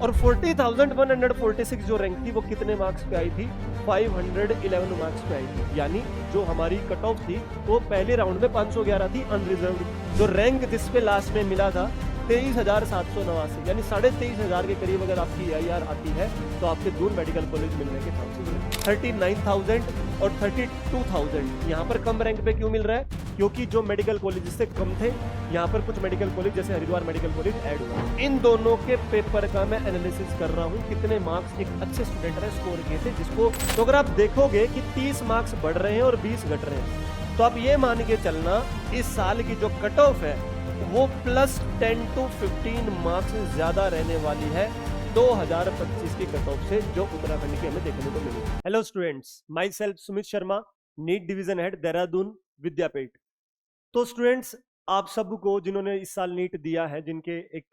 और 40,146 जो रैंक थी वो कितने मार्क्स पे आई थी? 511 मार्क्स पे आई थी। यानी जो हमारी कट ऑफ थी वो पहले राउंड में 511 थी अनरिजर्व्ड। जो रैंक जिस पे लास्ट में मिला था 23,789, यानी 23,500 के करीब अगर आपकी AIR आती है तो आपके दून मेडिकल कॉलेज मिलने के चांसेस हैं। 39,000 और 32,000 यहाँ पर कम रैंक पे क्यों मिल रहा है? क्योंकि जो मेडिकल कॉलेज से कम थे यहाँ पर कुछ मेडिकल कॉलेज जैसे हरिद्वार मेडिकल कॉलेज ऐड हुआ। इन दोनों के पेपर का मैं एनालिसिस कर रहा हूँ कितने मार्क्स एक अच्छे स्टूडेंट ने स्कोर किए थे, जिसको तो अगर आप देखोगे कि 30 मार्क्स बढ़ रहे हैं और 20 घट रहे हैं, तो आप ये मान के चलना इस साल की जो कट ऑफ है वो +10 to 15 मार्क्स ज्यादा रहने वाली है 2025 की कट ऑफ से जो उत्तराखंड की हमें देखने को मिली। Hello students, myself Sumit Sharma, NEET division head Dehradun Vidyapeeth. तो स्टूडेंट्स, आप सबको जिन्होंने इस साल नीट दिया है, जिनके एक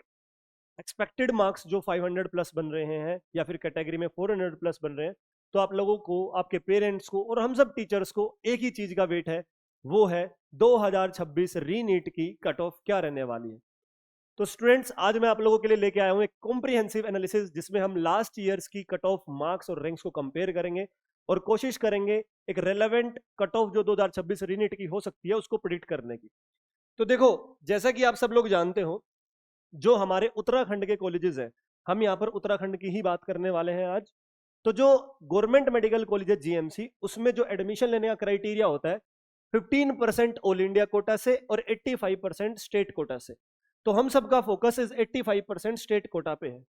एक्सपेक्टेड मार्क्स जो 500 प्लस बन रहे हैं या फिर कैटेगरी में 400 प्लस बन रहे हैं, तो आप लोगों को, आपके पेरेंट्स को और हम सब टीचर्स को एक ही चीज का वेट है, वो है 2026 री नीट की कट ऑफ क्या रहने वाली है। तो स्टूडेंट्स, आज मैं आप लोगों के लिए लेके आया हूं एक कॉम्प्रिहेंसिव एनालिसिस, जिसमें हम लास्ट ईयर्स की कट ऑफ मार्क्स और रैंक्स को कंपेयर करेंगे और कोशिश करेंगे एक रेलेवेंट कट ऑफ जो 2026 री नीट की हो सकती है उसको प्रिडिक्ट करने की। तो देखो, जैसा कि आप सब लोग जानते हो, जो हमारे उत्तराखंड के कॉलेजेस हैं, हम यहाँ पर उत्तराखंड की ही बात करने वाले हैं आज। तो जो गवर्नमेंट मेडिकल कॉलेज है GMC, उसमें जो एडमिशन लेने का क्राइटेरिया होता है 15% ऑल इंडिया कोटा से और 85% स्टेट कोटा से। तो हम सबका फोकस इस 85% स्टेट कोटा पे है।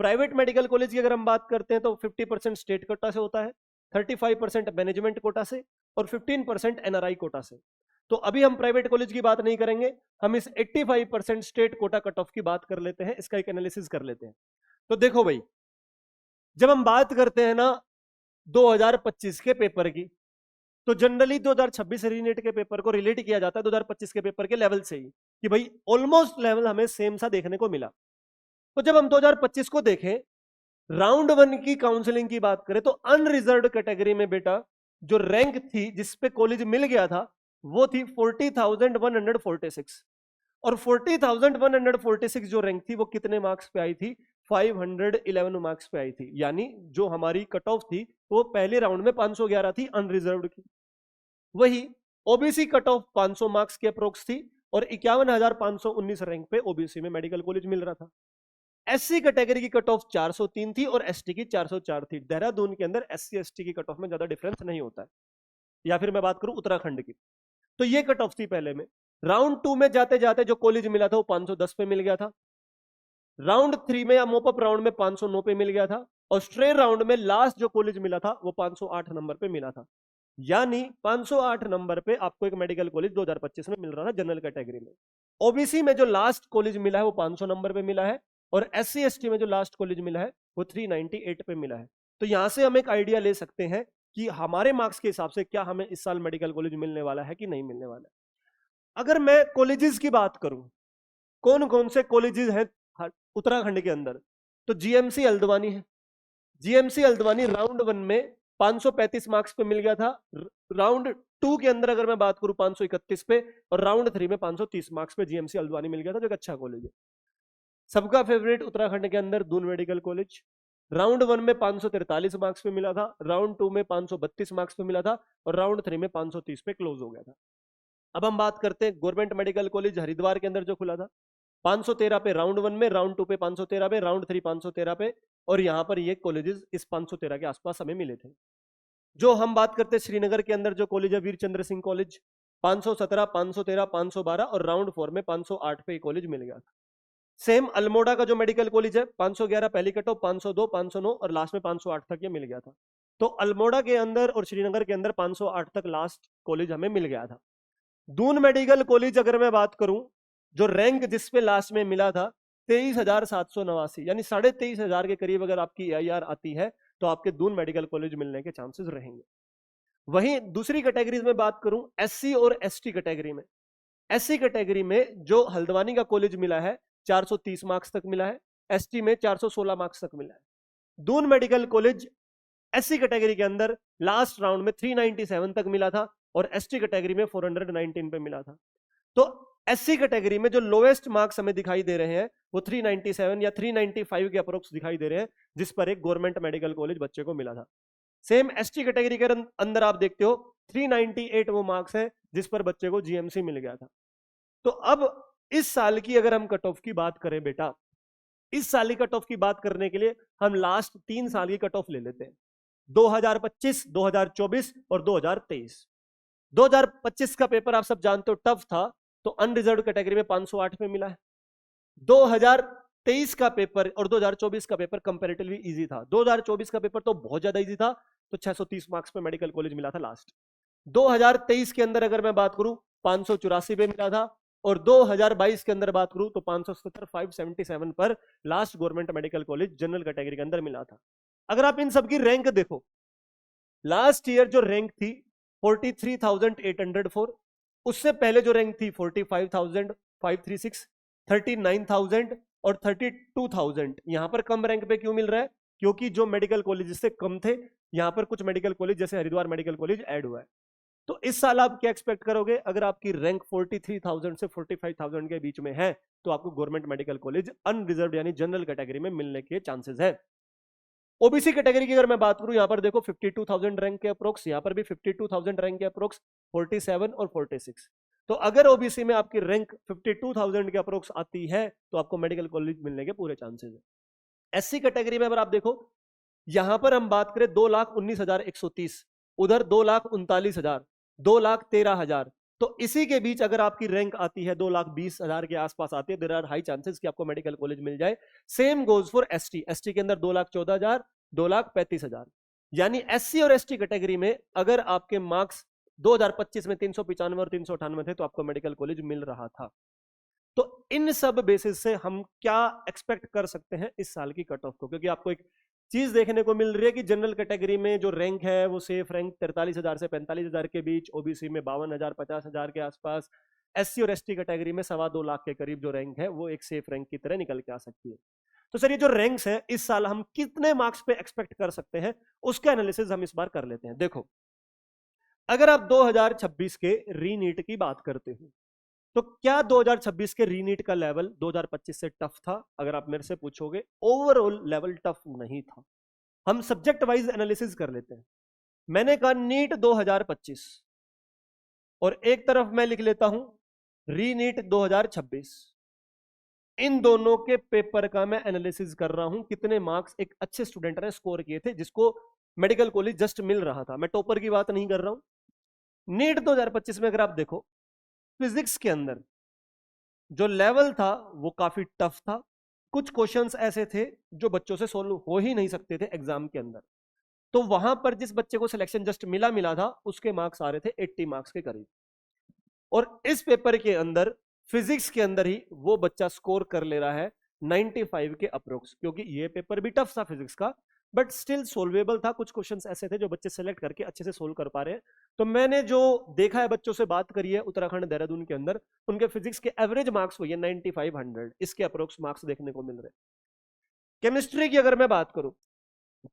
प्राइवेट मेडिकल कॉलेज की अगर हम बात करते हैं तो 50% स्टेट कोटा से होता है, 35% मैनेजमेंट कोटा से और 15% NRI कोटा से। तो अभी हम प्राइवेट कॉलेज की बात नहीं करेंगे, हम इस 85% स्टेट कोटा कट ऑफ की बात कर लेते हैं, इसका एक एनालिसिस कर लेते हैं। तो देखो भाई, जब हम बात करते हैं ना 2025 के पेपर की, तो जनरली 2026 रीनेट के पेपर को रिलेट किया जाता है 2025 के पेपर के लेवल से ही, कि भाई ऑलमोस्ट लेवल हमें सेम सा देखने को मिला। तो जब हम 2025 को देखें, राउंड 1 की काउंसलिंग की बात करें, तो अनरिजर्व्ड कैटेगरी में बेटा जो रैंक थी जिस पे कॉलेज मिल गया था वो थी 40,146, और 40,146 जो रैंक थी वो कितने मार्क्स पे आई थी? 511 मार्क्स पे आई थी। यानी जो हमारी कट ऑफ थी वो पहले राउंड में 511 थी अनरिजर्व्ड की। वही ओबीसी कट ऑफ 500 मार्क्स के अप्रोक्स थी और 51,519 रैंक पे ओबीसी में मेडिकल कॉलेज मिल रहा था। एससी कैटेगरी की कट ऑफ 403 थी और एसटी की 404 थी। देहरादून के अंदर एससी एसटी की कट ऑफ में ज्यादा डिफरेंस नहीं होता है। या फिर मैं बात करूं उत्तराखंड की, तो ये कट ऑफ थी पहले में। राउंड 2 में जाते जाते जो कॉलेज मिला था वो 510 पे मिल गया था। राउंड 3 में या मोपअप राउंड में 509 पे मिल गया था, और स्ट्रे राउंड में लास्ट जो कॉलेज मिला था वो 508 नंबर पे मिला था। यानी 508 नंबर पे आपको एक मेडिकल कॉलेज 2025 में मिल रहा था जनरल कैटेगरी में। ओबीसी में जो लास्ट कॉलेज मिला है वो 500 नंबर पे मिला है, और एससी एसटी में जो लास्ट कॉलेज मिला है वो 398 पे मिला है। तो यहां से हम एक आइडिया ले सकते हैं कि हमारे मार्क्स के हिसाब से क्या हमें इस साल मेडिकल कॉलेज मिलने वाला है कि नहीं मिलने वाला है। अगर मैं कॉलेजेस की बात करूं, कौन कौन से कॉलेजेस हैं उत्तराखंड के अंदर, तो जीएमसी हल्द्वानी है। जीएमसी हल्द्वानी राउंड 1 में 535 मार्क्स पे मिल गया था। राउंड 2 के अंदर अगर मैं बात करूं 531 पे, और राउंड 3 में 530 मार्क्स पे जीएमसी हल्द्वानी मिल गया था, जो एक अच्छा कॉलेज है। सबका फेवरेट उत्तराखंड के अंदर दून मेडिकल कॉलेज राउंड 1 में 543 मार्क्स पे मिला था, राउंड 2 में 532 मार्क्स पे मिला था, और राउंड 3 में 530 पे क्लोज हो गया था। अब हम बात करते हैं गवर्नमेंट मेडिकल कॉलेज हरिद्वार के अंदर जो खुला था, 513 पे राउंड 1 में, राउंड 2 पे 513 पे, राउंड 3 513 पे, और यहां पर ये कॉलेजेस इस 513 के आसपास हमें मिले थे। जो हम बात करते हैं श्रीनगर के अंदर जो कॉलेज है वीर चंद्र सिंह कॉलेज, 517 513 512, और राउंड 4 में 508 पे कॉलेज मिल गया था। सेम अल्मोड़ा का जो मेडिकल कॉलेज है 511 पहली कट ऑफ, 502 509 और लास्ट में 508 तक ये मिल गया था। तो अल्मोड़ा के अंदर और श्रीनगर के अंदर 508 तक लास्ट कॉलेज हमें मिल गया था। दून मेडिकल कॉलेज अगर मैं बात करूं, जो रैंक जिस पे लास्ट में मिला था 23,789, यानी 23,500 के करीब अगर आपकी AIR आती है तो आपके दून मेडिकल कॉलेज मिलने के चांसेस रहेंगे। वहीं दूसरी कैटेगरीज में बात करूं एससी और एसटी कैटेगरी में, एससी कैटेगरी में जो हल्द्वानी का कॉलेज मिला है 430 मार्क्स तक मिला है, एसटी में 416 मार्क्स तक मिला है। Doon medical college SC category के अंदर लास्ट राउंड में 397 तक मिला था, और एसटी कैटेगरी में 419 पे मिला था। तो एससी कैटेगरी में जो लोएस्ट मार्क्स हमें दिखाई दे रहे हैं वो 397 या 395 के अप्रोक्स दिखाई दे रहे हैं, जिस पर एक गवर्नमेंट मेडिकल कॉलेज बच्चे को मिला था। सेम एसटी कैटेगरी के अंदर आप देखते हो 398 वो मार्क्स है जिस पर बच्चे को जीएमसी मिल गया था। तो अब इस साल की अगर हम कट ऑफ की बात करें बेटा, इस साल की कट ऑफ की बात करने के लिए हम लास्ट 3 साल की कट ऑफ ले लेते हैं, 2025, 2024 और 2023। 2025 का पेपर आप सब जानते हो टफ था, तो अनरिजर्व कैटेगरी में 508 पे मिला है। 2023 का पेपर और 2024 का पेपर कंपैरेटिवली इजी था। 2024 का पेपर तो बहुत ज्यादा इजी था, तो 630 मार्क्स पे मेडिकल कॉलेज मिला था लास्ट। 2023 के अंदर अगर मैं बात करूं 584 पे मिला था, और 2022 के अंदर बात करूं तो 570 577 पर last government medical college general category के अंदर मिला था। अगर आप इन सबकी रैंक देखो, लास्ट ईयर जो रैंक थी 43,804, उससे पहले जो रैंक थी 45,536, 39,000 और 32,000। यहां पर कम रैंक पे क्यों मिल रहा है? क्योंकि जो मेडिकल कॉलेज से कम थे, यहां पर कुछ मेडिकल कॉलेज जैसे हरिद्वार मेडिकल कॉलेज ऐड हुआ है। तो इस साल आप क्या एक्सपेक्ट करोगे? अगर आपकी रैंक 43,000 से 45,000 के बीच में है तो आपको गवर्नमेंट मेडिकल कॉलेज अनरिजर्व यानी जनरल कैटेगरी में मिलने के चांसेस है। ओबीसी कैटेगरी की अगर मैं बात करूं, यहां पर देखो 52,000 रैंक के अप्रोक्स, यहां पर भी 52,000 रैंक के अप्रोक्स, 47 और 46। तो अगर ओबीसी में आपकी रैंक 52,000 के अप्रोक्स आती है तो आपको मेडिकल कॉलेज मिलने के पूरे चांसेस है। एससी कैटेगरी में अगर आप देखो, यहां पर हम बात करें 2,19,130, उधर 2,39,000, 2,13,000, तो इसी के बीच अगर आपकी रैंक आती है 2,20,000 के आसपास आती है, देयर आर हाई चांसेस कि आपको मेडिकल कॉलेज मिल जाए। Same goes for ST, ST के अंदर 2,14,000, 2,35,000। यानी एससी और एसटी कैटेगरी में अगर आपके मार्क्स 2025 में 395 और 398 थे तो आपको मेडिकल कॉलेज मिल रहा था। तो इन सब बेसिस से हम क्या एक्सपेक्ट कर सकते हैं इस साल की कट ऑफ को? क्योंकि आपको एक चीज देखने को मिल रही है कि जनरल कैटेगरी में जो रैंक है वो सेफ रैंक 43,000 से 45,000 के बीच, ओबीसी में 52,000 50,000 के आसपास, एससी और एसटी कैटेगरी में 2.25 लाख के करीब जो रैंक है वो एक सेफ रैंक की तरह निकल के आ सकती है। तो सर ये जो रैंक्स है इस साल हम कितने मार्क्स पे एक्सपेक्ट कर सकते हैं, उसका एनालिसिस हम इस बार कर लेते हैं। देखो, अगर आप 2026 के रीनीट की बात करते हो तो क्या 2026 के रीनीट का लेवल 2025 से टफ था? अगर आप मेरे से पूछोगे, ओवरऑल लेवल टफ नहीं था। हम सब्जेक्ट वाइज एनालिसिस कर लेते हैं। मैंने कहा नीट 2025 और एक तरफ मैं लिख लेता हूं रीनीट 2026। इन दोनों के पेपर का मैं एनालिसिस कर रहा हूं, कितने मार्क्स एक अच्छे स्टूडेंट ने स्कोर किए थे जिसको मेडिकल कॉलेज जस्ट मिल रहा था। मैं टॉपर की बात नहीं कर रहा हूं। नीट 2025 में अगर आप देखो, फिजिक्स के अंदर जो लेवल था वो काफी टफ था। कुछ क्वेश्चंस ऐसे थे जो बच्चों से सोल्व हो ही नहीं सकते थे एग्जाम के अंदर। तो वहां पर जिस बच्चे को सिलेक्शन जस्ट मिला था उसके मार्क्स आ रहे थे 80 मार्क्स के करीब। और इस पेपर के अंदर फिजिक्स के अंदर ही वो बच्चा स्कोर कर ले रहा है 95 के अप्रोक्स, क्योंकि ये पेपर भी टफ था फिजिक्स का, बट स्टिल सोल्वेबल था। कुछ क्वेश्चंस ऐसे थे जो बच्चे सेलेक्ट करके अच्छे से सोल्व कर पा रहे हैं। तो मैंने जो देखा है, बच्चों से बात करी है उत्तराखंड देहरादून के अंदर, उनके फिजिक्स के एवरेज मार्क्स हुए 95-100, इसके अप्रोक्स मार्क्स देखने को मिल रहे हैं। केमिस्ट्री की अगर मैं बात करूं,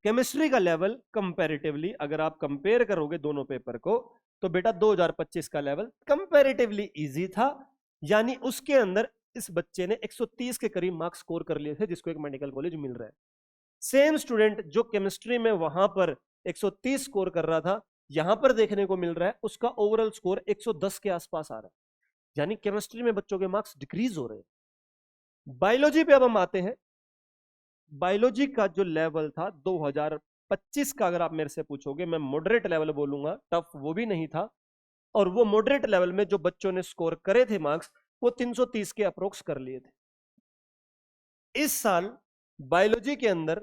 केमिस्ट्री का लेवल कंपैरेटिवली अगर आप कंपेयर करोगे दोनों पेपर को, तो बेटा 2025 का लेवल कंपैरेटिवली इजी था। यानी उसके अंदर इस बच्चे ने 130 के करीब मार्क्स स्कोर कर लिए थे, जिसको एक मेडिकल कॉलेज मिल रहा है। सेम स्टूडेंट जो केमिस्ट्री में वहां पर 130 स्कोर कर रहा था, यहां पर देखने को मिल रहा है उसका ओवरऑल स्कोर 110 के आसपास आ रहा है। यानी केमिस्ट्री में बच्चों के मार्क्स डिक्रीज हो रहे हैं। बायोलॉजी पे अब हम आते हैं। बायोलॉजी का जो लेवल था 2025 का, अगर आप मेरे से पूछोगे, मैं मॉडरेट लेवल बोलूंगा, टफ वो भी नहीं था। और वो मॉडरेट लेवल में जो बच्चों ने स्कोर करे थे मार्क्स, वो 330 के अप्रोक्स कर लिए थे। इस साल बायोलॉजी के अंदर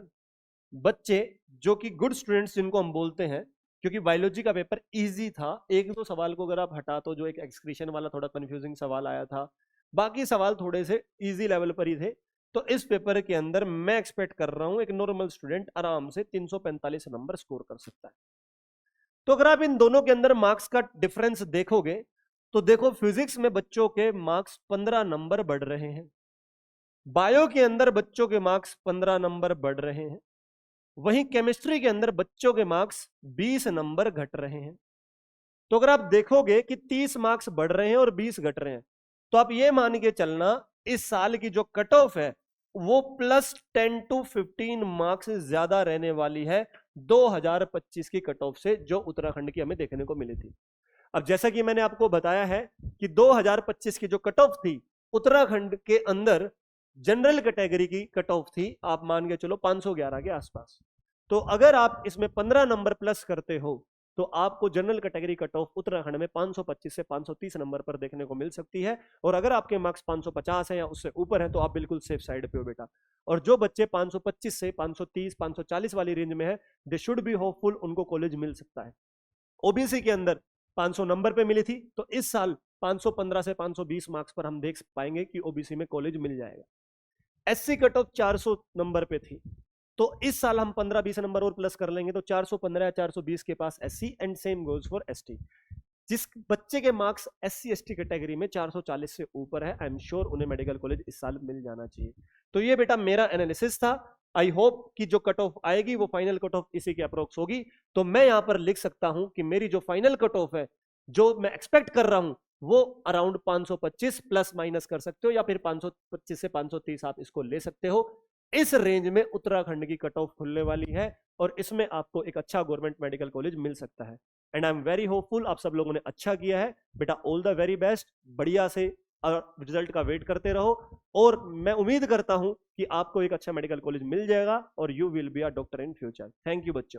बच्चे जो कि गुड स्टूडेंट्स जिनको हम बोलते हैं, क्योंकि बायोलॉजी का पेपर इजी था, एक दो सवाल को अगर आप हटा तो जो एक एक्सक्रीशन वाला थोड़ा कंफ्यूजिंग सवाल आया था, बाकी सवाल थोड़े से इजी लेवल पर ही थे। तो इस पेपर के अंदर मैं एक्सपेक्ट कर रहा हूं एक नॉर्मल स्टूडेंट आराम से 345 नंबर स्कोर कर सकता है। तो अगर आप इन दोनों के अंदर मार्क्स का डिफरेंस देखोगे तो देखो, फिजिक्स में बच्चों के मार्क्स 15 नंबर बढ़ रहे हैं, बायो के अंदर बच्चों के मार्क्स 15 नंबर बढ़ रहे हैं, वहीं केमिस्ट्री के अंदर बच्चों के मार्क्स 20 नंबर घट रहे हैं। तो अगर आप देखोगे कि 30 मार्क्स बढ़ रहे हैं और 20 घट रहे हैं, तो आप ये मान के चलना इस साल की जो कट ऑफ है वो +10 to 15 मार्क्स से ज्यादा रहने वाली है 2025 की कट ऑफ से, जो उत्तराखंड की हमें देखने को मिली थी। अब जैसा कि मैंने आपको बताया है कि 2025 की जो कट ऑफ थी उत्तराखंड के अंदर, जनरल कैटेगरी की कट ऑफ थी, आप मान के चलो 511 के आसपास। तो अगर आप इसमें 15 नंबर प्लस करते हो तो आपको general category cut off Uttarakhand में 525 से 530 नंबर पर देखने को मिल सकती है। और अगर आपके मार्क्स 550 है या उससे ऊपर है तो आप बिल्कुल सेफ साइड पे हो बेटा। और जो बच्चे 525 से 530 540 वाली रेंज में है, दे शुड बी होपफुल, उनको कॉलेज मिल सकता है। ओबीसी के अंदर 500 नंबर पे मिली थी, तो इस साल 515 से 520 मार्क्स पर हम देख पाएंगे कि ओबीसी में कॉलेज मिल जाएगा। एससी कट ऑफ 400 नंबर पे थी, तो इस साल हम 15-20 नंबर और प्लस कर लेंगे तो 415 या 420 के पास SC, and same goes for ST. जिस बच्चे के मार्क्स एससी एसटी कैटेगरी में 440 से ऊपर है, आई एम श्योर उन्हें मेडिकल कॉलेज इस साल मिल जाना चाहिए। तो ये बेटा मेरा एनालिसिस था। आई होप कि जो कट ऑफ आएगी वो फाइनल कट ऑफ इसी के अप्रोक्स होगी। तो मैं यहां पर लिख सकता हूं कि मेरी जो फाइनल कट ऑफ है, जो मैं एक्सपेक्ट कर रहा हूं, वो अराउंड 525 प्लस माइनस कर सकते हो, या फिर 525 से 530 आप इसको ले सकते हो। इस रेंज में उत्तराखंड की कट ऑफ खुलने वाली है और इसमें आपको एक अच्छा गवर्नमेंट मेडिकल कॉलेज मिल सकता है। And I am very hopeful, आप सब लोगों ने अच्छा किया है बेटा, ऑल द वेरी बेस्ट। बढ़िया से रिजल्ट का वेट करते रहो और मैं उम्मीद करता हूं कि आपको एक अच्छा मेडिकल कॉलेज मिल जाएगा और you will be a doctor in future. Thank you बच्चों।